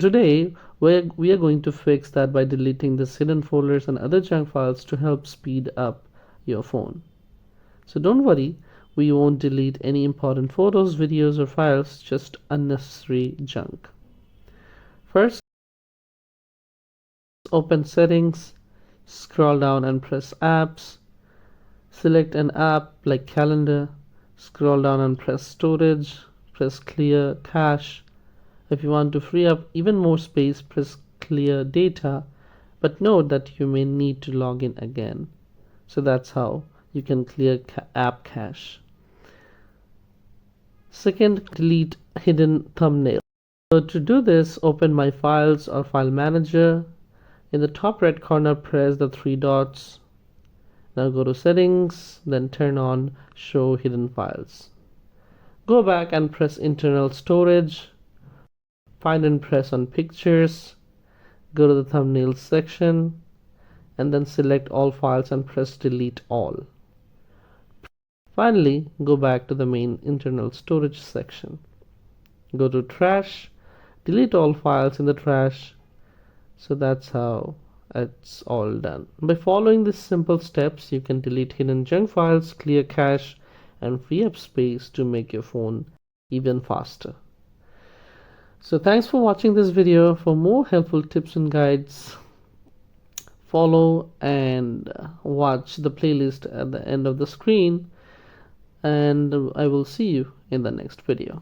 today we are going to fix that by deleting the hidden folders and other junk files to help speed up your phone. So don't worry, we won't delete any important photos, videos or files, just unnecessary junk. First, open settings, scroll down and press apps, select an app like calendar, scroll down and press storage, press clear cache. If you want to free up even more space, press clear data, but note that you may need to log in again. So that's how you can clear app cache. Second, delete hidden thumbnail. So to do this, open My Files or File Manager. In the top right corner, press the three dots. Now go to Settings, then turn on Show Hidden Files. Go back and press Internal Storage. Find and press on Pictures. Go to the Thumbnails section and then select all files and press Delete All. Finally, go back to the main internal storage section. Go to Trash, delete all files in the trash. So that's how it's all done. By following these simple steps, you can delete hidden junk files, clear cache, and free up space to make your phone even faster. So thanks for watching this video. For more helpful tips and guides, follow and watch the playlist at the end of the screen, and I will see you in the next video.